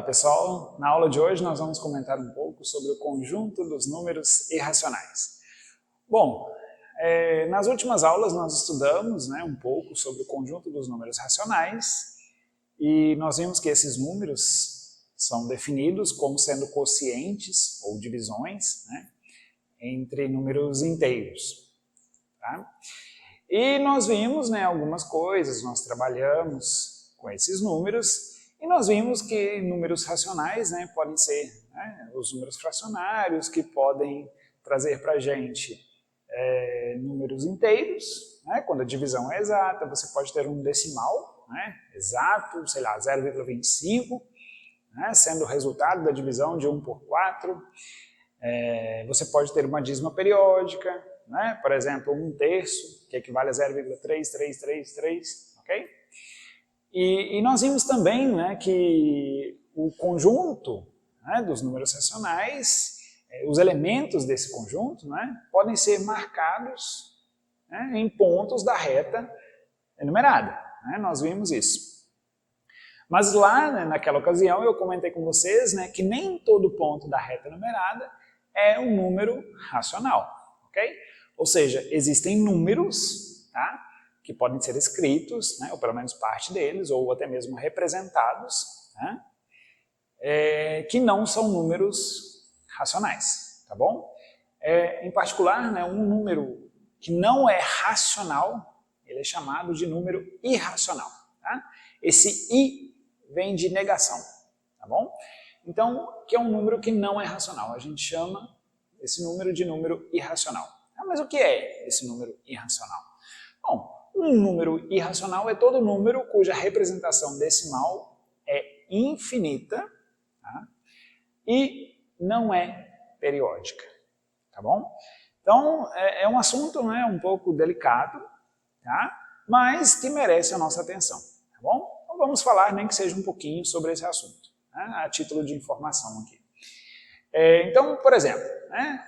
pessoal, na aula de hoje nós vamos comentar um pouco sobre o conjunto dos números irracionais. Bom, nas últimas aulas nós estudamos um pouco sobre o conjunto dos números racionais e nós vimos que esses números são definidos como sendo quocientes ou divisões entre números inteiros. Tá? E nós vimos algumas coisas, nós trabalhamos com esses números e nós vimos que números racionais podem ser os números fracionários, que podem trazer para a gente números inteiros. Quando a divisão é exata, você pode ter um decimal exato, sei lá, 0,25, sendo o resultado da divisão de 1 por 4. Você pode ter uma dízima periódica, por exemplo, 1/3, que equivale a 0,3333, ok? E nós vimos também que o conjunto dos números racionais, os elementos desse conjunto podem ser marcados em pontos da reta enumerada. Nós vimos isso. Mas lá, naquela ocasião, eu comentei com vocês que nem todo ponto da reta enumerada é um número racional, ok? Ou seja, existem números, que podem ser escritos, ou pelo menos parte deles, ou até mesmo representados, que não são números racionais, tá bom? Em particular, um número que não é racional, ele é chamado de número irracional. Tá? Esse i vem de negação, tá bom? Então, que é um número que não é racional, a gente chama esse número de número irracional. Mas o que é esse número irracional? Bom, um número irracional é todo número cuja representação decimal é infinita e não é periódica, tá bom? Então, é um assunto um pouco delicado, mas que merece a nossa atenção, tá bom? Então vamos falar, nem que seja um pouquinho, sobre esse assunto, a título de informação aqui. Então, por exemplo,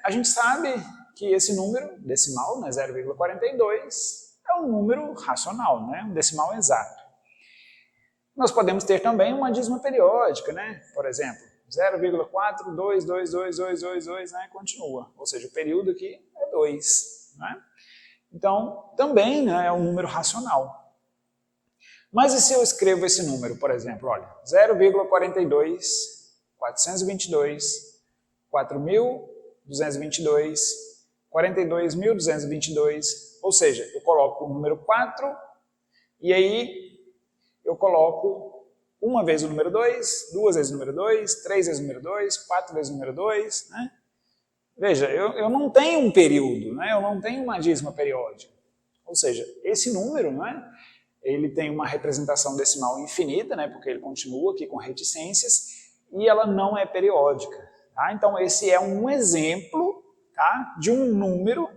a gente sabe que esse número decimal, 0,42, é um número racional, um decimal exato. Nós podemos ter também uma dízima periódica, por exemplo, 0,42222222, continua, ou seja, o período aqui é 2. Então, também é um número racional. Mas e se eu escrevo esse número, por exemplo, olha, 0,42, 422, 4.222, 42.222, ou seja, eu coloco o número 4 e aí eu coloco uma vez o número 2, duas vezes o número 2, 3 vezes o número 2, 4 vezes o número 2. Veja, eu não tenho um período, eu não tenho uma dízima periódica. Ou seja, esse número, ele tem uma representação decimal infinita, porque ele continua aqui com reticências, e ela não é periódica. Então esse é um exemplo de um número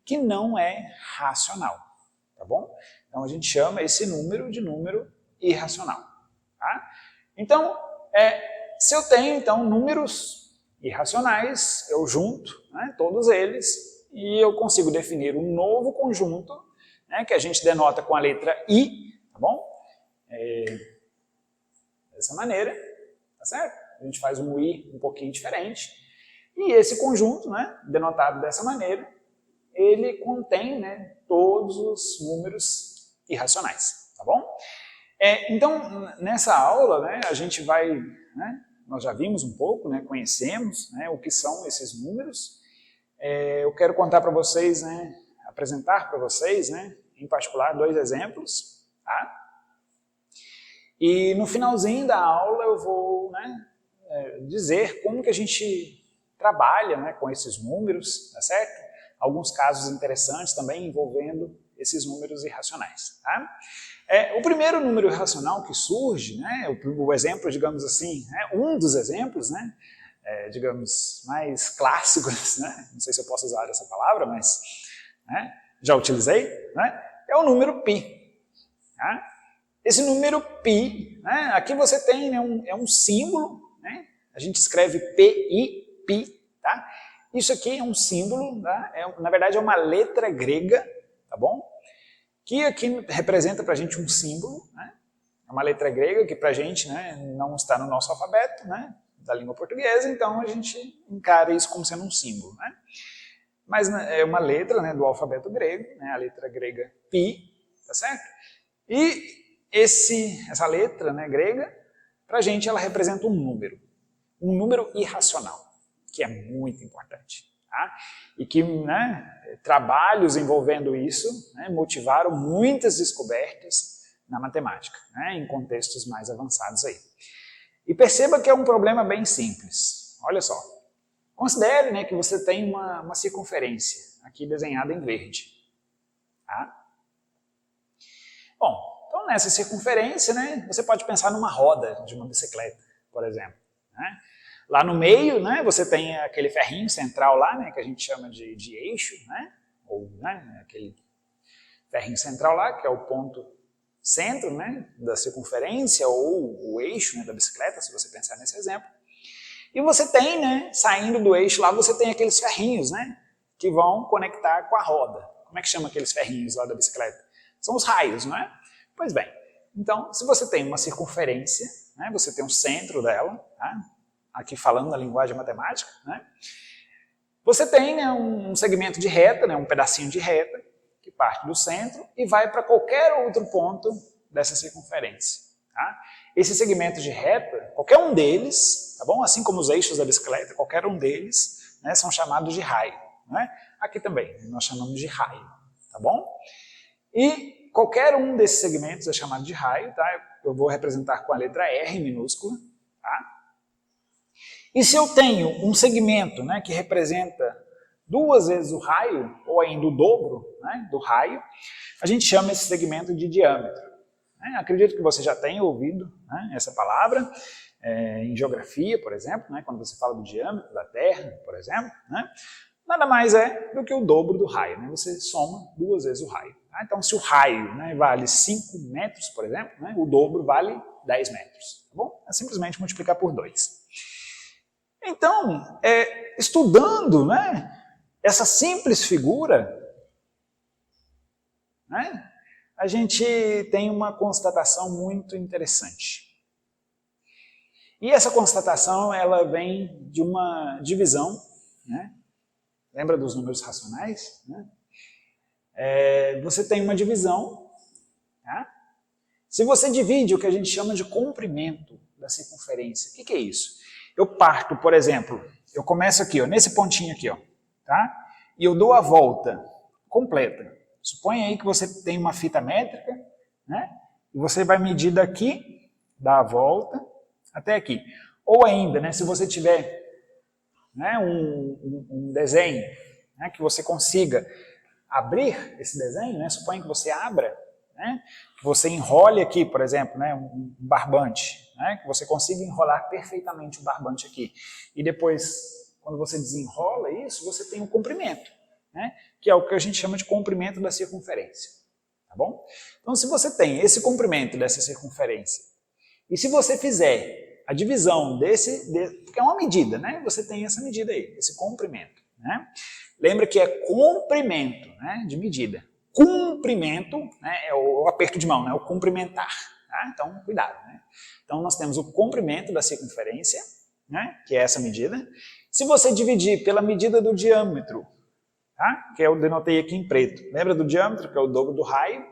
que não é racional, tá bom? Então a gente chama esse número de número irracional. Então, se eu tenho então números irracionais, eu junto todos eles e eu consigo definir um novo conjunto, que a gente denota com a letra I, tá bom? Dessa maneira, tá certo? A gente faz um I um pouquinho diferente. E esse conjunto, denotado dessa maneira, ele contém todos os números irracionais, tá bom? Então, nessa aula, a gente vai, nós já vimos um pouco, conhecemos o que são esses números. Eu quero contar para vocês, apresentar para vocês, em particular, 2 exemplos. E no finalzinho da aula eu vou dizer como que a gente trabalha com esses números, tá certo? Alguns casos interessantes também envolvendo esses números irracionais. O primeiro número irracional que surge, o exemplo, digamos assim, um dos exemplos, digamos, mais clássicos, não sei se eu posso usar essa palavra, mas já utilizei, é o número π. Esse número π, aqui você tem um símbolo, a gente escreve PI, π, tá? Isso aqui é um símbolo, na verdade é uma letra grega, tá bom? Que aqui representa para a gente um símbolo, É uma letra grega que pra gente, né, não está no nosso alfabeto, né, da língua portuguesa, então a gente encara isso como sendo um símbolo, né? Mas é uma letra, né, do alfabeto grego, né, a letra grega Pi, tá certo? E essa letra, né, grega, pra gente ela representa um número irracional, que é muito importante. Tá? E que, né, trabalhos envolvendo isso, né, motivaram muitas descobertas na matemática, né, em contextos mais avançados aí. E perceba que é um problema bem simples. Olha só. Considere, né, que você tem uma circunferência aqui desenhada em verde. Tá? Bom, então nessa circunferência, né, você pode pensar numa roda de uma bicicleta, por exemplo. Né? Lá no meio, né, você tem aquele ferrinho central lá, né, que a gente chama de eixo, né, ou né, aquele ferrinho central lá, que é o ponto centro, né, da circunferência, ou o eixo, né, da bicicleta, se você pensar nesse exemplo. E você tem, né, saindo do eixo lá, você tem aqueles ferrinhos, né, que vão conectar com a roda. Como é que chama aqueles ferrinhos lá da bicicleta? São os raios, não é? Pois bem, então, se você tem uma circunferência, né, você tem o centro dela, tá? Aqui falando na linguagem matemática, né, você tem, né, um segmento de reta, né, um pedacinho de reta, que parte do centro e vai para qualquer outro ponto dessa circunferência. Tá? Esse segmento de reta, qualquer um deles, tá bom? Assim como os eixos da bicicleta, qualquer um deles, né, são chamados de raio. Né? Aqui também, nós chamamos de raio, tá bom? E qualquer um desses segmentos é chamado de raio, tá? Eu vou representar com a letra R minúscula. Tá? E se eu tenho um segmento, né, que representa 2 vezes o raio, ou ainda o dobro, né, do raio, a gente chama esse segmento de diâmetro. Acredito que você já tenha ouvido, né, essa palavra em geografia, por exemplo, né, quando você fala do diâmetro da Terra, por exemplo, né, nada mais é do que o dobro do raio. Né, você soma 2 vezes o raio. Tá? Então, se o raio, né, vale 5 metros, por exemplo, né, o dobro vale 10 metros. Tá bom? É simplesmente multiplicar por 2. Então, estudando, né, essa simples figura, né, a gente tem uma constatação muito interessante. E essa constatação ela vem de uma divisão, né? Lembra dos números racionais? Né? Você tem uma divisão. Tá? Se você divide o que a gente chama de comprimento da circunferência, o que é isso? Eu parto, por exemplo, eu começo aqui, ó, nesse pontinho aqui, ó, tá? E eu dou a volta completa. Suponha aí que você tem uma fita métrica, né? E você vai medir daqui, dá a volta, até aqui. Ou ainda, né, se você tiver, né, um desenho, né, que você consiga abrir esse desenho, né, suponha que você abra, né, que você enrole aqui, por exemplo, né, um barbante, né, que você consiga enrolar perfeitamente o barbante aqui. E depois, quando você desenrola isso, você tem um comprimento, né, que é o que a gente chama de comprimento da circunferência. Tá bom? Então, se você tem esse comprimento dessa circunferência, e se você fizer a divisão porque é uma medida, né? Você tem essa medida aí, esse comprimento. Né? Lembra que é comprimento, né, de medida. Comprimento, né, é o aperto de mão, né, o cumprimentar. Tá? Então, cuidado. Né? Então, nós temos o comprimento da circunferência, né, que é essa medida. Se você dividir pela medida do diâmetro, tá? Que eu denotei aqui em preto, lembra do diâmetro, que é o dobro do raio?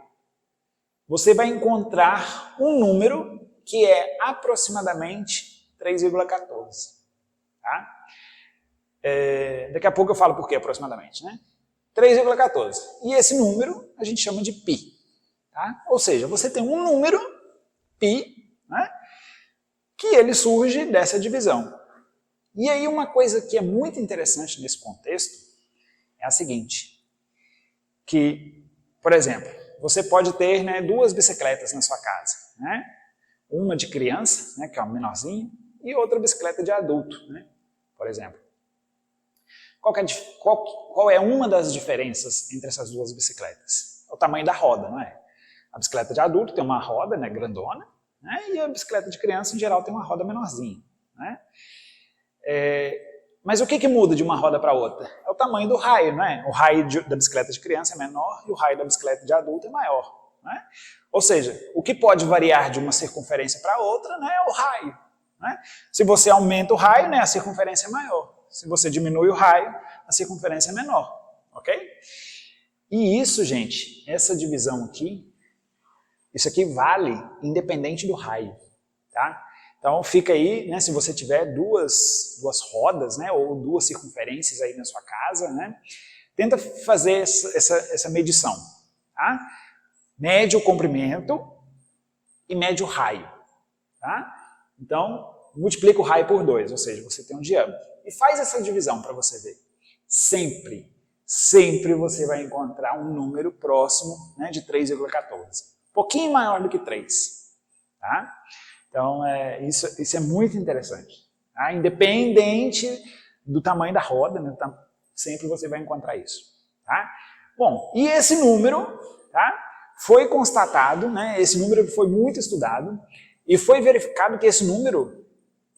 Você vai encontrar um número que é aproximadamente 3,14. Tá? Daqui a pouco eu falo por que aproximadamente. Né? 3,14. E esse número a gente chama de π. Tá? Ou seja, você tem um número, π, né, que ele surge dessa divisão. E aí uma coisa que é muito interessante nesse contexto é a seguinte, que, por exemplo, você pode ter, né, 2 bicicletas na sua casa. Né? Uma de criança, né, que é uma menorzinha, e outra bicicleta de adulto, né, por exemplo. Qual é uma das diferenças entre essas 2 bicicletas? É o tamanho da roda, não é? A bicicleta de adulto tem uma roda, né, grandona, né, e a bicicleta de criança, em geral, tem uma roda menorzinha. Né? Mas o que muda de uma roda para outra? É o tamanho do raio, não é? O raio da bicicleta de criança é menor e o raio da bicicleta de adulto é maior. né? Ou seja, o que pode variar de uma circunferência para outra, né, é o raio. Né? Se você aumenta o raio, né, a circunferência é maior. Se você diminui o raio, a circunferência é menor. Ok? E isso, gente, essa divisão aqui, isso aqui vale independente do raio. Tá? Então fica aí, né, se você tiver duas rodas, né, ou duas circunferências aí na sua casa, né, tenta fazer essa medição. Tá? Mede o comprimento e mede o raio. Tá? Então, multiplica o raio por 2, ou seja, você tem um diâmetro. E faz essa divisão para você ver. Sempre você vai encontrar um número próximo, né, de 3,14. Um pouquinho maior do que 3. Tá? Então, isso é muito interessante. Tá? Independente do tamanho da roda, né, sempre você vai encontrar isso. Tá? Bom, e esse número, tá, foi constatado, né, esse número foi muito estudado, e foi verificado que esse número,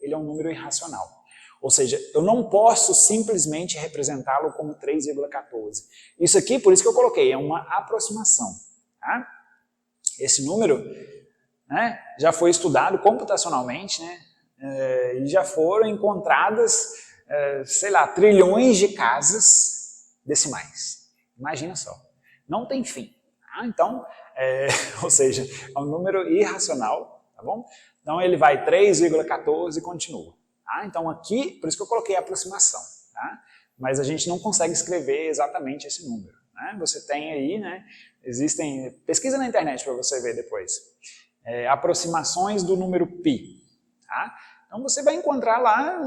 ele é um número irracional. Ou seja, eu não posso simplesmente representá-lo como 3,14. Isso aqui, por isso que eu coloquei, é uma aproximação. Tá? Esse número, né, já foi estudado computacionalmente, né, e já foram encontradas, sei lá, trilhões de casas decimais. Imagina só. Não tem fim. Tá? Então, ou seja, é um número irracional. Tá bom? Então ele vai 3,14 e continua. Tá? Então aqui, por isso que eu coloquei a aproximação. Tá? Mas a gente não consegue escrever exatamente esse número. Né? Você tem aí, né, existem, pesquisa na internet para você ver depois, aproximações do número π. Tá? Então você vai encontrar lá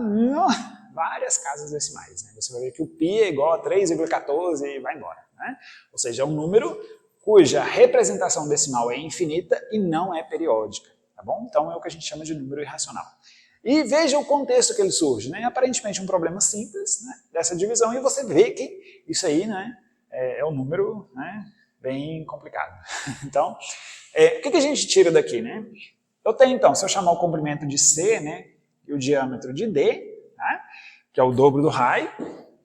várias casas decimais. Né? Você vai ver que o π é igual a 3,14 e vai embora. Né? Ou seja, é um número cuja representação decimal é infinita e não é periódica. Tá bom? Então é o que a gente chama de número irracional. E veja o contexto que ele surge. Né? Aparentemente um problema simples, né, dessa divisão, e você vê que isso aí, né, é um número, né, bem complicado. Então, o que a gente tira daqui? Né? Eu tenho então, se eu chamar o comprimento de C, né, e o diâmetro de D, né, que é o dobro do raio,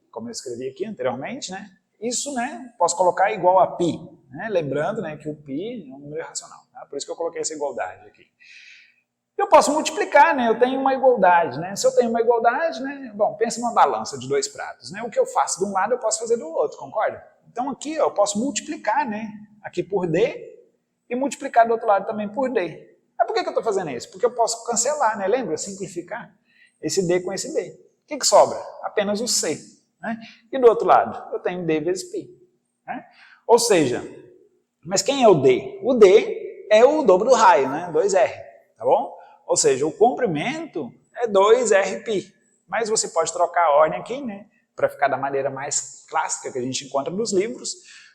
como eu escrevi aqui anteriormente, né, isso, né, posso colocar igual a π. Né? Lembrando, né, que o π é um número irracional. Tá? Por isso que eu coloquei essa igualdade aqui. Eu posso multiplicar, né? Eu tenho uma igualdade. Né? Se eu tenho uma igualdade, né? Bom, pensa numa balança de 2 pratos. Né? O que eu faço de um lado, eu posso fazer do outro, concorda? Então aqui ó, eu posso multiplicar, né, aqui por D e multiplicar do outro lado também por D. Mas por que eu estou fazendo isso? Porque eu posso cancelar, né? Lembra? Simplificar esse D com esse D. O que sobra? Apenas o C. Né? E do outro lado, eu tenho D vezes π. Né? Ou seja, mas quem é o D? O D é o dobro do raio, né? 2R, tá bom? Ou seja, o comprimento é 2Rπ. Mas você pode trocar a ordem aqui, né? Para ficar da maneira mais clássica que a gente encontra nos livros.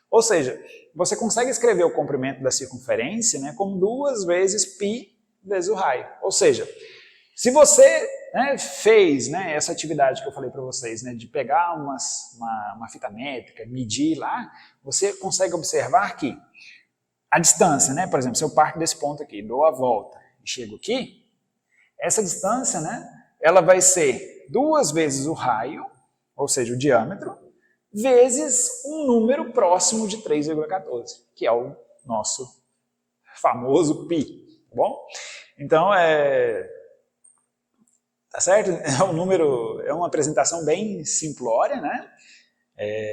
Ou seja, você consegue escrever o comprimento da circunferência, né, como 2 vezes π vezes o raio. Ou seja, se você, né, fez, né, essa atividade que eu falei para vocês, né, de pegar uma fita métrica, medir lá, você consegue observar que a distância, né, por exemplo, se eu parto desse ponto aqui, dou a volta e chego aqui, essa distância, né, ela vai ser 2 vezes o raio, ou seja, o diâmetro, vezes um número próximo de 3,14, que é o nosso famoso π, tá bom? Então, tá certo? É um número, é uma apresentação bem simplória, né?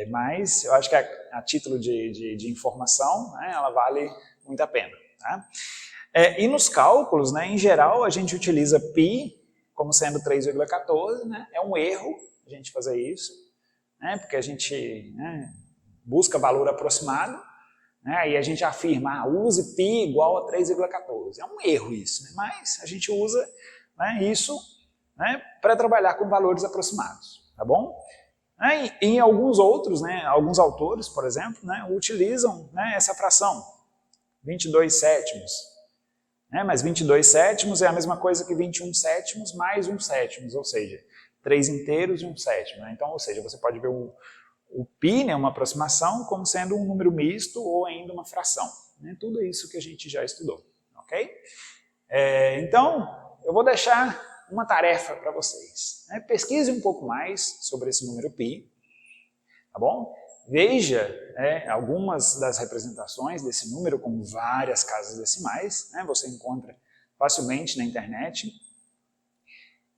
Mas eu acho que a título de informação, né, ela vale muito a pena. Tá? E nos cálculos, né, em geral, a gente utiliza π como sendo 3,14, né? É um erro a gente fazer isso, né, porque a gente, né, busca valor aproximado, né, e a gente afirma, use π igual a 3,14. É um erro isso, né, mas a gente usa, né, isso, né, para trabalhar com valores aproximados, tá bom? E em alguns outros, né, alguns autores, por exemplo, né, utilizam, né, essa fração, 22 sétimos. Né, mas 22 sétimos é a mesma coisa que 21 sétimos mais 1 sétimos, ou seja, 3 inteiros e 1 sétimo. Né? Então, ou seja, você pode ver o π, né, uma aproximação, como sendo um número misto ou ainda uma fração. Né? Tudo isso que a gente já estudou. Ok? Então, eu vou deixar uma tarefa para vocês. Né? Pesquise um pouco mais sobre esse número π, tá bom? veja algumas das representações desse número como várias casas decimais, né? Você encontra facilmente na internet.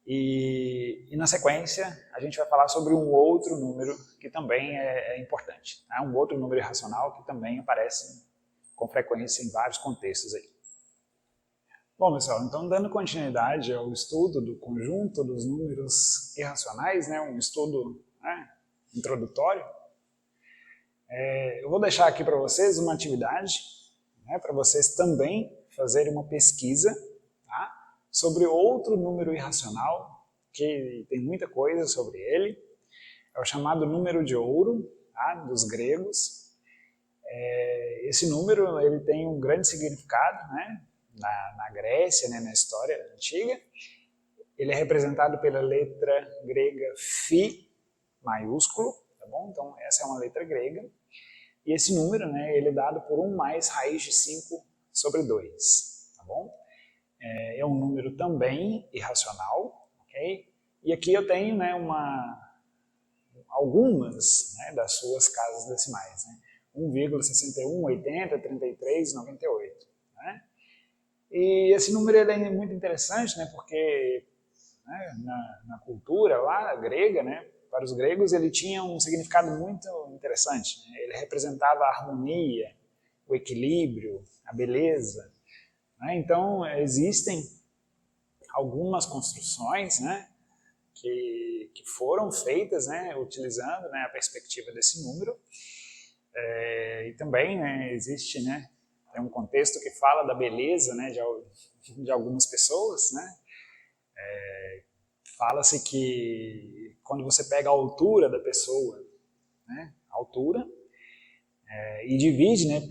E na sequência, a gente vai falar sobre um outro número que também é importante. Tá? Um outro número irracional que também aparece com frequência em vários contextos aí. Bom, pessoal, então dando continuidade ao estudo do conjunto dos números irracionais, né, um estudo introdutório, eu vou deixar aqui para vocês uma atividade, né, para vocês também fazerem uma pesquisa, tá, sobre outro número irracional, que tem muita coisa sobre ele, é o chamado número de ouro, tá, dos gregos. Esse número ele tem um grande significado, né, na Grécia, né, na história antiga. Ele é representado pela letra grega Φ maiúsculo, tá bom? Então essa é uma letra grega. E esse número, né, ele é dado por 1 mais raiz de 5 sobre 2, tá bom? É um número também irracional, ok? E aqui eu tenho, né, algumas, né, das suas casas decimais, né? 1,61, 80, 33, 98, né? E esse número ele é muito interessante, né, porque né, na cultura lá grega, né, para os gregos ele tinha um significado muito interessante. Né? Ele representava a harmonia, o equilíbrio, a beleza. Né? Então existem algumas construções, né, que foram feitas, né, utilizando, né, a perspectiva desse número. E também, né, existe, né, tem um contexto que fala da beleza, né, de algumas pessoas, né. Fala-se que quando você pega a altura da pessoa, né, a altura, e divide, né,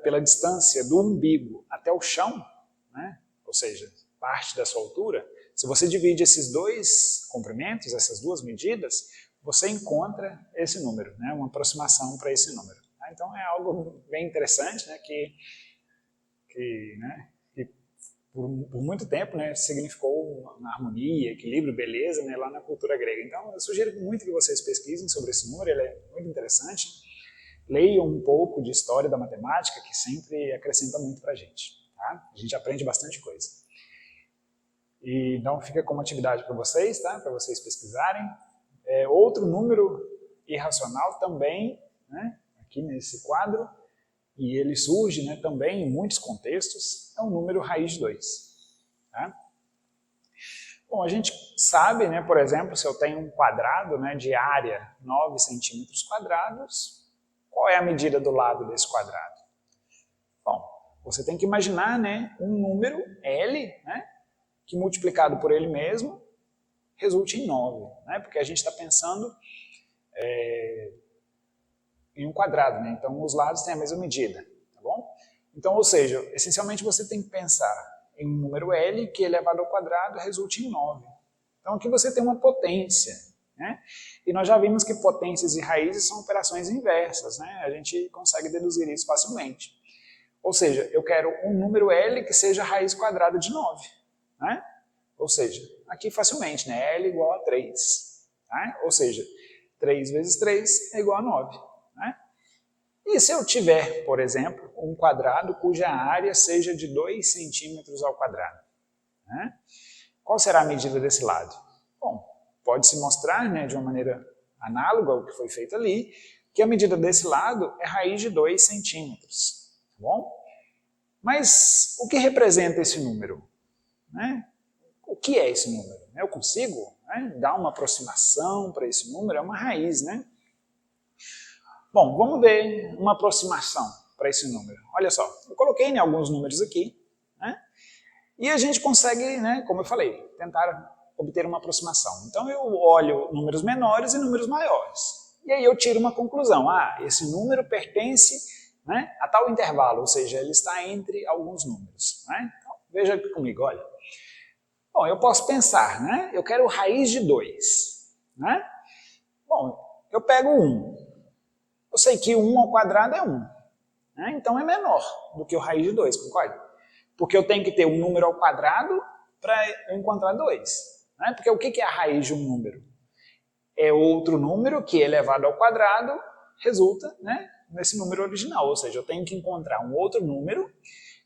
pela distância do umbigo até o chão, né, ou seja, parte da sua altura, se você divide esses dois comprimentos, essas duas medidas, você encontra esse número, né, uma aproximação para esse número. Então é algo bem interessante, né, que por muito tempo, né, significou uma harmonia, equilíbrio, beleza, né, lá na cultura grega. Então eu sugiro muito que vocês pesquisem sobre esse número, ele é muito interessante. Leiam um pouco de história da matemática, que sempre acrescenta muito para a gente. Tá? A gente aprende bastante coisa. E então fica como atividade para vocês, tá? Para vocês pesquisarem. Outro número irracional também, né, aqui nesse quadro, e ele surge, né, também em muitos contextos, é o número raiz de 2. Tá? Bom, a gente sabe, né, por exemplo, se eu tenho um quadrado, né, de área 9 centímetros quadrados, qual é a medida do lado desse quadrado? Bom, você tem que imaginar, né, um número L, né, que multiplicado por ele mesmo resulte em 9, né, porque a gente está pensando em um quadrado, né? Então os lados têm a mesma medida, tá bom? Então, ou seja, essencialmente você tem que pensar em um número L que elevado ao quadrado resulte em 9. Então aqui você tem uma potência, né? E nós já vimos que potências e raízes são operações inversas, né? A gente consegue deduzir isso facilmente. Ou seja, eu quero um número L que seja raiz quadrada de 9, né? Ou seja, aqui facilmente, né? L igual a 3, né? Ou seja, 3 vezes 3 é igual a 9. Né? E se eu tiver, por exemplo, um quadrado cuja área seja de 2 centímetros ao quadrado? Né? Qual será a medida desse lado? Bom, pode-se mostrar, né, de uma maneira análoga ao que foi feito ali, que a medida desse lado é raiz de 2 centímetros. Tá bom? Mas o que representa esse número? Né? O que é esse número? Eu consigo, né, dar uma aproximação para esse número? É uma raiz, né? Bom, vamos ver uma aproximação para esse número. Olha só, eu coloquei alguns números aqui, né? E a gente consegue, né, como eu falei, tentar obter uma aproximação. Então eu olho números menores e números maiores. E aí eu tiro uma conclusão. Esse número pertence, né, a tal intervalo, ou seja, ele está entre alguns números. Né? Então, veja aqui comigo, olha. Bom, eu posso pensar, né? Eu quero raiz de 2. Né? Bom, eu pego 1. Eu sei que 1 ao quadrado é 1, né? Então é menor do que o raiz de 2, concorda? Porque eu tenho que ter um número ao quadrado para eu encontrar 2. Né? Porque o que é a raiz de um número? É outro número que elevado ao quadrado resulta, né, nesse número original, ou seja, eu tenho que encontrar um outro número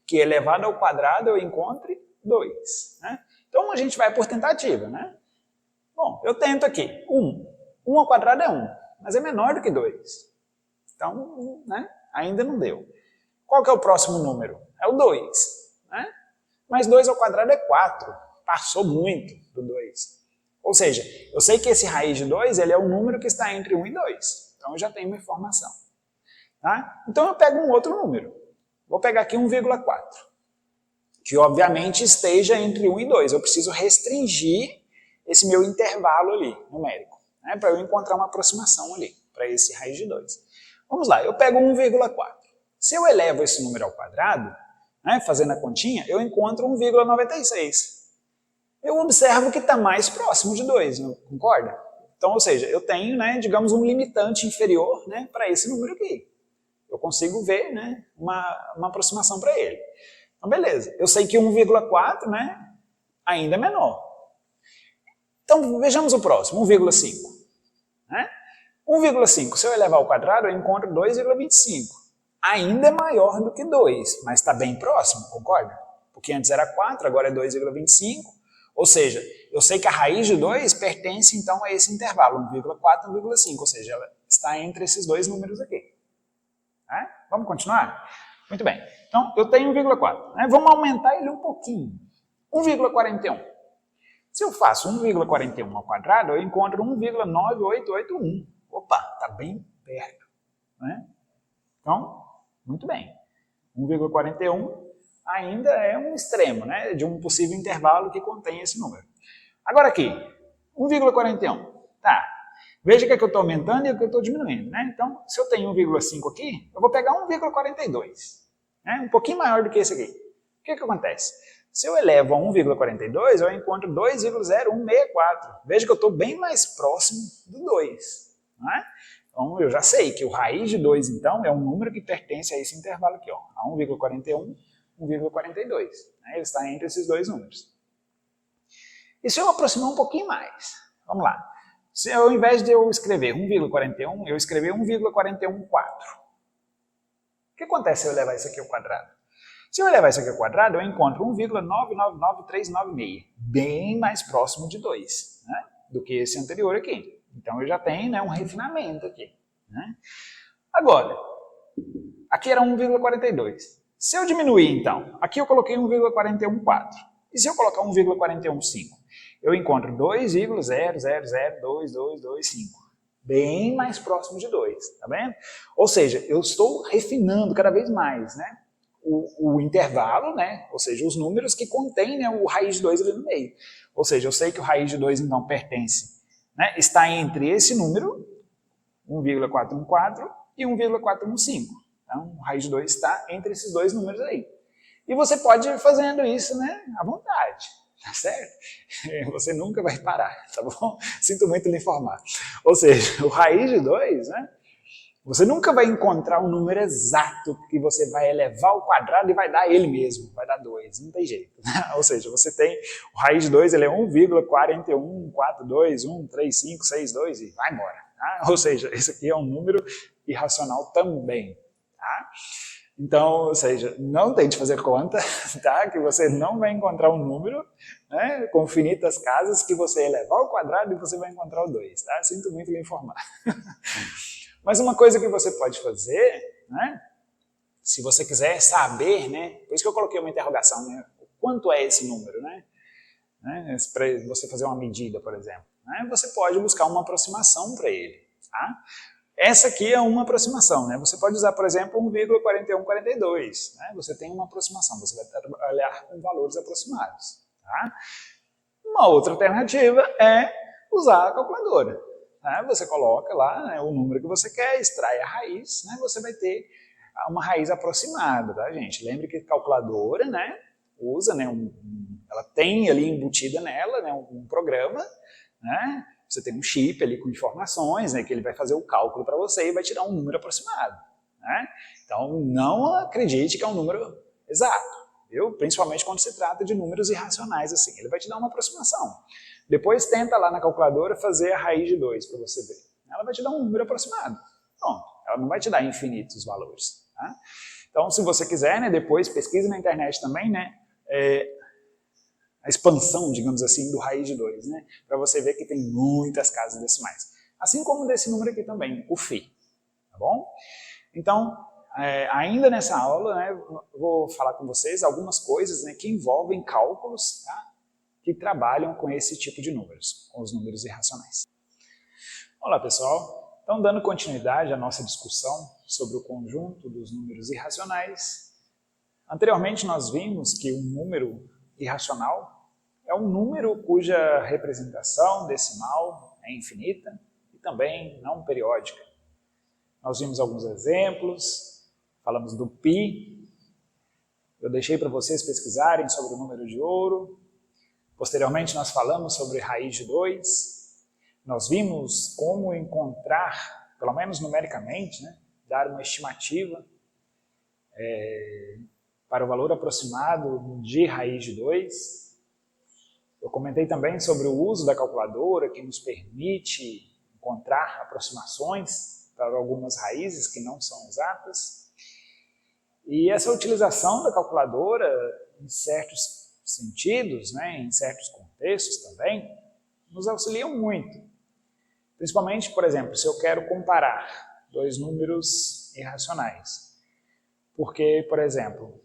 que elevado ao quadrado eu encontre 2. Né? Então a gente vai por tentativa. Né? Bom, eu tento aqui, 1. 1 ao quadrado é 1, mas é menor do que 2. Então, né, ainda não deu. Qual que é o próximo número? É o 2. Né? Mas 2 ao quadrado é 4. Passou muito do 2. Ou seja, eu sei que esse raiz de 2 ele é o número que está entre 1 e 2. Então eu já tenho uma informação. Tá? Então eu pego um outro número. Vou pegar aqui 1,4. Que obviamente esteja entre 1 e 2. Eu preciso restringir esse meu intervalo ali, numérico. Né? Para eu encontrar uma aproximação ali, para esse raiz de 2. Vamos lá, eu pego 1,4. Se eu elevo esse número ao quadrado, né, fazendo a continha, eu encontro 1,96. Eu observo que está mais próximo de 2, não concorda? Então, ou seja, eu tenho, né, digamos, um limitante inferior, né, para esse número aqui. Eu consigo ver, né, uma aproximação para ele. Então, beleza. Eu sei que 1,4, né, ainda é menor. Então, vejamos o próximo, 1,5. Né? 1,5, se eu elevar ao quadrado, eu encontro 2,25. Ainda é maior do que 2, mas está bem próximo, concorda? Porque antes era 4, agora é 2,25. Ou seja, eu sei que a raiz de 2 pertence então a esse intervalo, 1,4 e 1,5, ou seja, ela está entre esses dois números aqui. Né? Vamos continuar? Muito bem. Então, eu tenho 1,4. Né? Vamos aumentar ele um pouquinho. 1,41. Se eu faço 1,41 ao quadrado, eu encontro 1,9881. Opa, está bem perto. Né? Então, muito bem. 1,41 ainda é um extremo, né, de um possível intervalo que contém esse número. Agora aqui, 1,41. Tá. Veja que eu estou aumentando e que eu estou diminuindo. Né? Então, se eu tenho 1,5 aqui, eu vou pegar 1,42. Né? Um pouquinho maior do que esse aqui. O que acontece? Se eu elevo a 1,42, eu encontro 2,0164. Veja que eu estou bem mais próximo do 2. Né? Então, eu já sei que o raiz de 2, então, é um número que pertence a esse intervalo aqui, ó, a 1,41, 1,42. Né? Ele está entre esses dois números. E se eu aproximar um pouquinho mais? Vamos lá. Se ao invés de eu escrever 1,41, eu escrever 1,414. O que acontece se eu levar isso aqui ao quadrado? Se eu levar isso aqui ao quadrado, eu encontro 1,999396, bem mais próximo de 2, né, do que esse anterior aqui. Então eu já tenho, né, um refinamento aqui. Né? Agora, aqui era 1,42. Se eu diminuir, então, aqui eu coloquei 1,414. E se eu colocar 1,415? Eu encontro 2,00022225. Bem mais próximo de 2, tá vendo? Ou seja, eu estou refinando cada vez mais, né? O intervalo, né? Ou seja, os números que contêm, né, o raiz de 2 ali no meio. Ou seja, eu sei que o raiz de 2, então, pertence, né, está entre esse número, 1,414, e 1,415. Então, o raiz de 2 está entre esses dois números aí. E você pode ir fazendo isso, né, à vontade, tá certo? Você nunca vai parar, tá bom? Sinto muito lhe informar. Ou seja, o raiz de 2, né, você nunca vai encontrar um número exato que você vai elevar ao quadrado e vai dar ele mesmo, vai dar 2, não tem jeito. Ou seja, você tem o raiz de 2, ele é 1,414213562 e vai embora. Tá? Ou seja, esse aqui é um número irracional também. Tá? Então, ou seja, não tente fazer conta, tá? Que você não vai encontrar um número, né, com infinitas casas que você elevar ao quadrado e você vai encontrar o 2. Tá? Sinto muito lhe informar. Mas uma coisa que você pode fazer, né, se você quiser saber, né, por isso que eu coloquei uma interrogação, né, quanto é esse número, né, para você fazer uma medida, por exemplo. Né, você pode buscar uma aproximação para ele. Tá? Essa aqui é uma aproximação. Né, você pode usar, por exemplo, 1,4142. Né, você tem uma aproximação, você vai trabalhar com valores aproximados. Tá? Uma outra alternativa é usar a calculadora. Né? Você coloca lá, né, o número que você quer, extrai a raiz, né, você vai ter uma raiz aproximada, tá, gente? Lembre que a calculadora, né, usa, né, ela tem ali embutida nela, né, um programa, né, você tem um chip ali com informações, né, que ele vai fazer o cálculo para você e vai tirar um número aproximado. Né? Então não acredite que é um número exato, viu? Principalmente quando se trata de números irracionais assim, ele vai te dar uma aproximação. Depois tenta lá na calculadora fazer a raiz de 2 para você ver. Ela vai te dar um número aproximado. Pronto, ela não vai te dar infinitos valores. Tá? Então, se você quiser, né, depois pesquise na internet também, né, a expansão, digamos assim, do raiz de 2, né, para você ver que tem muitas casas decimais. Assim como desse número aqui também, o φ. Tá bom? Então, ainda nessa aula, né, vou falar com vocês algumas coisas, né, que envolvem cálculos, tá, que trabalham com esse tipo de números, com os números irracionais. Olá, pessoal. Então, dando continuidade à nossa discussão sobre o conjunto dos números irracionais, anteriormente nós vimos que um número irracional é um número cuja representação decimal é infinita e também não periódica. Nós vimos alguns exemplos, falamos do π, eu deixei para vocês pesquisarem sobre o número de ouro, posteriormente nós falamos sobre raiz de 2, nós vimos como encontrar, pelo menos numericamente, né, dar uma estimativa para o valor aproximado de raiz de 2. Eu comentei também sobre o uso da calculadora, que nos permite encontrar aproximações para algumas raízes que não são exatas. E essa utilização da calculadora, em certos sentidos, né, em certos contextos também, nos auxiliam muito. Principalmente, por exemplo, se eu quero comparar dois números irracionais. Porque, por exemplo,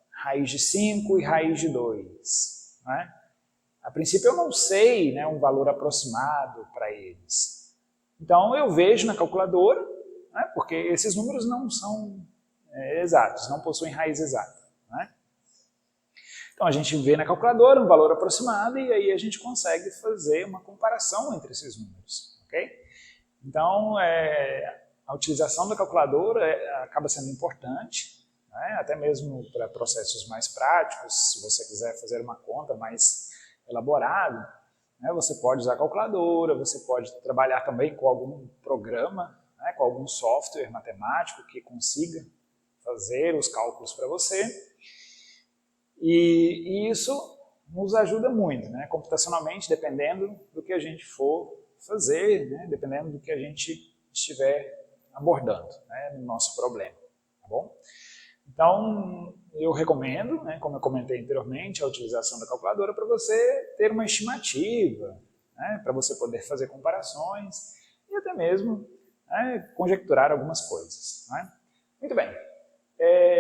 raiz de 5 e raiz de 2. Né? A princípio eu não sei, né, um valor aproximado para eles. Então eu vejo na calculadora, né, porque esses números não são exatos, não possuem raiz exata. Né? Então a gente vê na calculadora um valor aproximado e aí a gente consegue fazer uma comparação entre esses números. Okay? Então a utilização da calculadora acaba sendo importante, né? Até mesmo para processos mais práticos, se você quiser fazer uma conta mais elaborada, né? Você pode usar a calculadora, você pode trabalhar também com algum programa, né? Com algum software matemático que consiga fazer os cálculos para você. E isso nos ajuda muito, né? Computacionalmente, dependendo do que a gente for fazer, né? Dependendo do que a gente estiver abordando, né? No nosso problema, tá bom? Então, eu recomendo, né, como eu comentei anteriormente, a utilização da calculadora para você ter uma estimativa, né, para você poder fazer comparações e até mesmo, né, conjecturar algumas coisas. Né? Muito bem,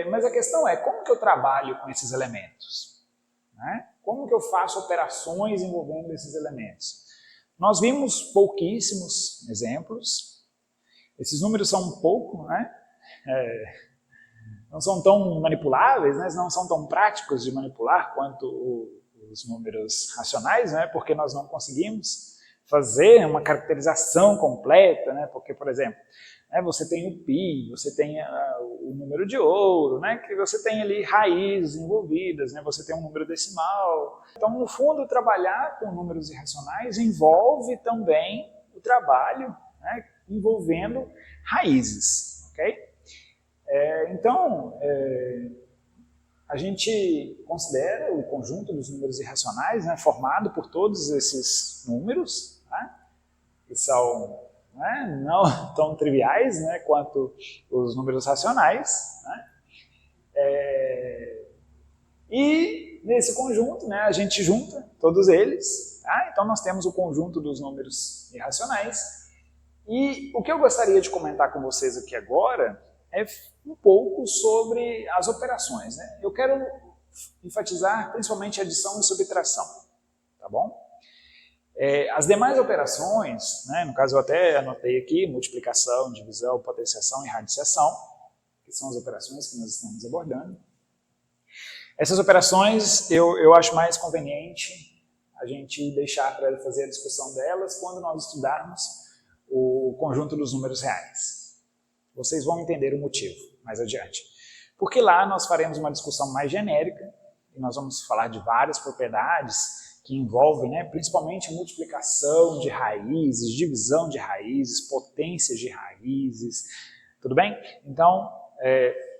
mas a questão é como que eu trabalho com esses elementos? Né? Como que eu faço operações envolvendo esses elementos? Nós vimos pouquíssimos exemplos, esses números são um pouco, né, não são tão manipuláveis, né, não são tão práticos de manipular quanto os números racionais, né, porque nós não conseguimos fazer uma caracterização completa, né, porque, por exemplo, né, você tem o π, você tem o número de ouro, né, que você tem ali raízes envolvidas, né, você tem um número decimal. Então, no fundo, trabalhar com números irracionais envolve também o trabalho, né, envolvendo raízes, ok? Então, a gente considera o conjunto dos números irracionais, né, formado por todos esses números, tá? Que são, né, não tão triviais, né, quanto os números racionais. Né? E nesse conjunto, né, a gente junta todos eles. Tá? Então nós temos o conjunto dos números irracionais. E o que eu gostaria de comentar com vocês aqui agora é um pouco sobre as operações. Né? Eu quero enfatizar principalmente adição e subtração, tá bom? As demais operações, né, no caso eu até anotei aqui, multiplicação, divisão, potenciação e radiciação, que são as operações que nós estamos abordando. Essas operações eu acho mais conveniente a gente deixar para fazer a discussão delas quando nós estudarmos o conjunto dos números reais. Vocês vão entender o motivo mais adiante. Porque lá nós faremos uma discussão mais genérica e nós vamos falar de várias propriedades que envolvem, né, principalmente a multiplicação de raízes, divisão de raízes, potências de raízes, tudo bem? Então,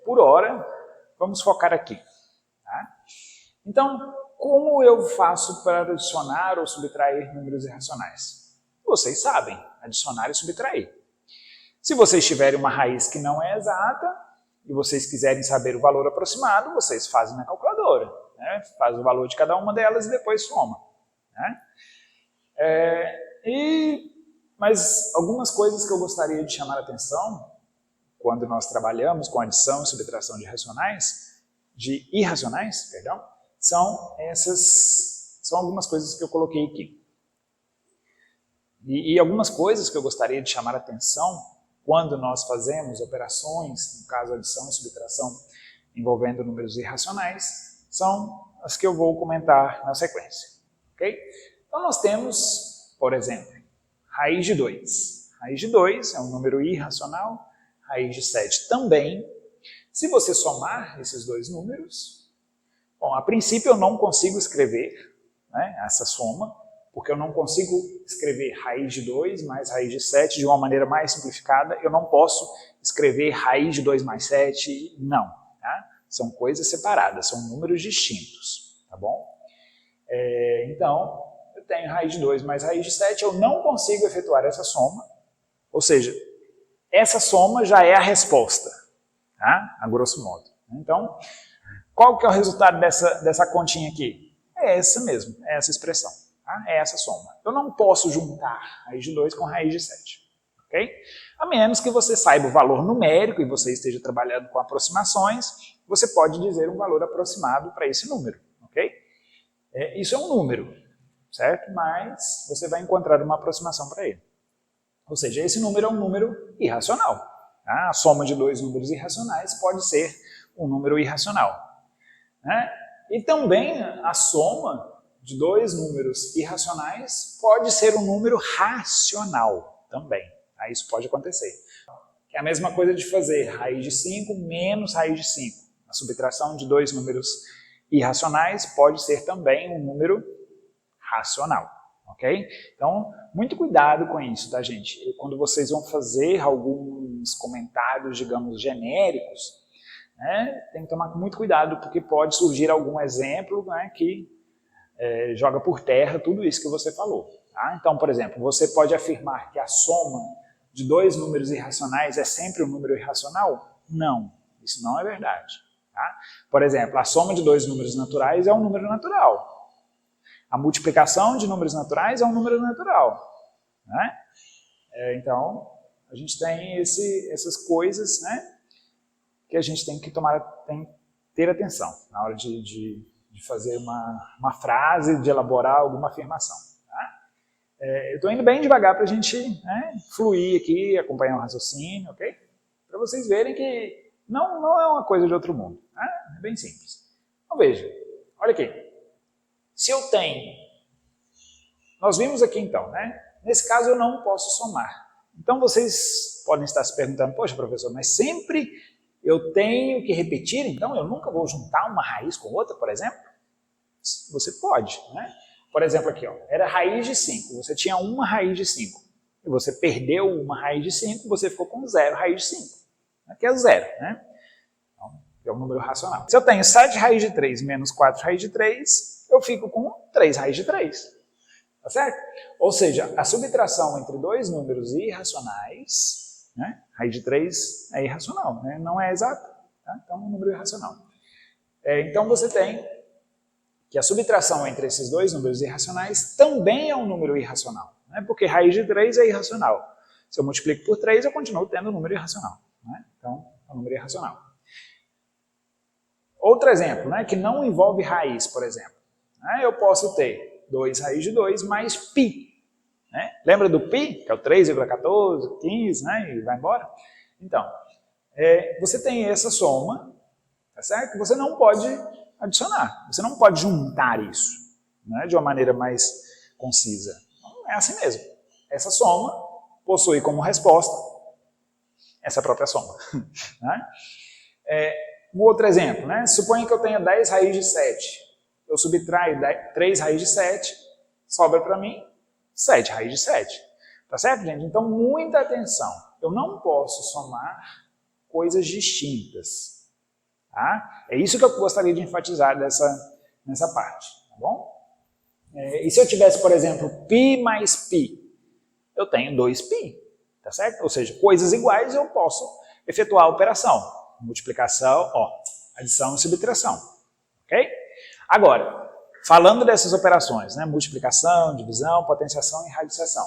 por hora, vamos focar aqui. Tá? Então, como eu faço para adicionar ou subtrair números irracionais? Vocês sabem, adicionar e subtrair. Se vocês tiverem uma raiz que não é exata e vocês quiserem saber o valor aproximado, vocês fazem na calculadora, né? Faz o valor de cada uma delas e depois soma, né? Mas algumas coisas que eu gostaria de chamar a atenção quando nós trabalhamos com adição e subtração de irracionais, são algumas coisas que eu coloquei aqui. E algumas coisas que eu gostaria de chamar a atenção quando nós fazemos operações, no caso adição e subtração, envolvendo números irracionais, são as que eu vou comentar na sequência. Okay? Então nós temos, por exemplo, raiz de 2. Raiz de 2 é um número irracional, raiz de 7 também. Se você somar esses dois números, bom, a princípio eu não consigo escrever, né, essa soma, porque eu não consigo escrever raiz de 2 mais raiz de 7 de uma maneira mais simplificada. Eu não posso escrever raiz de 2 mais 7, não. Tá? São coisas separadas, são números distintos, tá bom? Então, eu tenho raiz de 2 mais raiz de 7, eu não consigo efetuar essa soma, ou seja, essa soma já é a resposta, tá? A grosso modo. Então, qual que é o resultado dessa continha aqui? É essa mesmo, é essa expressão, tá? É essa soma. Eu não posso juntar raiz de 2 com raiz de 7, ok? A menos que você saiba o valor numérico e você esteja trabalhando com aproximações, você pode dizer um valor aproximado para esse número, ok? Isso é um número, certo? Mas você vai encontrar uma aproximação para ele. Ou seja, esse número é um número irracional. Tá? A soma de dois números irracionais pode ser um número irracional. Né? E também a soma de dois números irracionais pode ser um número racional também. Tá? Isso pode acontecer. É a mesma coisa de fazer raiz de 5 menos raiz de 5. A subtração de dois números irracionais pode ser também um número racional. Ok? Então, muito cuidado com isso, tá, gente? E quando vocês vão fazer alguns comentários, digamos, genéricos, né, tem que tomar muito cuidado, porque pode surgir algum exemplo, né, que joga por terra tudo isso que você falou. Tá? Então, por exemplo, você pode afirmar que a soma de dois números irracionais é sempre um número irracional? Não, isso não é verdade. Tá? Por exemplo, a soma de dois números naturais é um número natural. A multiplicação de números naturais é um número natural. Né? Então, a gente tem essas coisas, né, que a gente tem que ter atenção na hora de fazer uma frase, de elaborar alguma afirmação. Tá? Eu estou indo bem devagar para a gente, né, fluir aqui, acompanhar o raciocínio, ok? Para vocês verem que não é uma coisa de outro mundo. Tá? É bem simples. Então veja, olha aqui. Se eu tenho, nós vimos aqui então, né? Nesse caso eu não posso somar. Então vocês podem estar se perguntando, poxa professor, mas sempre eu tenho que repetir, então eu nunca vou juntar uma raiz com outra, por exemplo? Você pode, né? Por exemplo aqui, ó, era raiz de 5, você tinha uma raiz de 5, e você perdeu uma raiz de 5, você ficou com 0 raiz de 5, que é 0, né? Então, é um número racional. Se eu tenho 7 raiz de 3 menos 4 raiz de 3, eu fico com 3 raiz de 3. Tá certo? Ou seja, a subtração entre dois números irracionais, né? Raiz de 3 é irracional, né? Não é exata. Tá? Então, é um número irracional. Então, você tem que a subtração entre esses dois números irracionais também é um número irracional. Né? Porque raiz de 3 é irracional. Se eu multiplico por 3, eu continuo tendo um número irracional. Né? Então, é um número irracional. Outro exemplo, né, que não envolve raiz, por exemplo. Eu posso ter 2 raiz de 2 mais π. Né? Lembra do π? Que é o 3,14, 15, né, e vai embora? Então, você tem essa soma, tá certo? Você não pode adicionar, você não pode juntar isso, né, de uma maneira mais concisa. Então, é assim mesmo. Essa soma possui como resposta essa própria soma. Né? Um outro exemplo, né? Suponha que eu tenha 10 raiz de 7. Eu subtraio 3 raiz de 7, sobra para mim 7 raiz de 7. Tá certo, gente? Então, muita atenção. Eu não posso somar coisas distintas. Tá? É isso que eu gostaria de enfatizar nessa parte. Tá bom? E se eu tivesse, por exemplo, π mais π? Eu tenho 2π. tá certo? Ou seja, coisas iguais eu posso efetuar a operação. Multiplicação, adição e subtração, ok? Agora, falando dessas operações, né, multiplicação, divisão, potenciação e radiciação.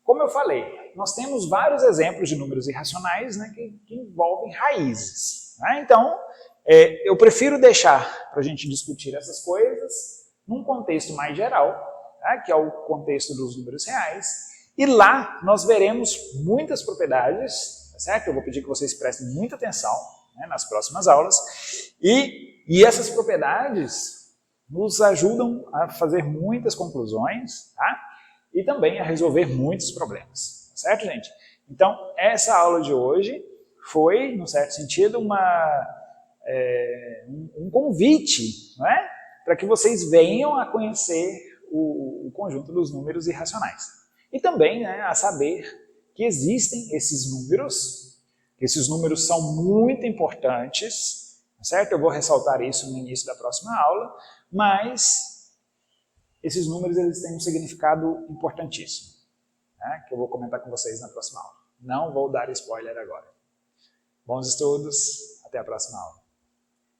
Como eu falei, nós temos vários exemplos de números irracionais, né, que envolvem raízes. Né? Então, eu prefiro deixar para a gente discutir essas coisas num contexto mais geral, tá? Que é o contexto dos números reais, e lá nós veremos muitas propriedades, tá certo? Eu vou pedir que vocês prestem muita atenção, né, nas próximas aulas, e essas propriedades nos ajudam a fazer muitas conclusões, tá? E também a resolver muitos problemas, tá certo, gente? Então, essa aula de hoje foi, num certo sentido, um convite, não é? Para que vocês venham a conhecer o conjunto dos números irracionais. E também, né, a saber que existem esses números, que esses números são muito importantes, certo? Eu vou ressaltar isso no início da próxima aula, mas esses números eles têm um significado importantíssimo, né, que eu vou comentar com vocês na próxima aula. Não vou dar spoiler agora. Bons estudos, até a próxima aula.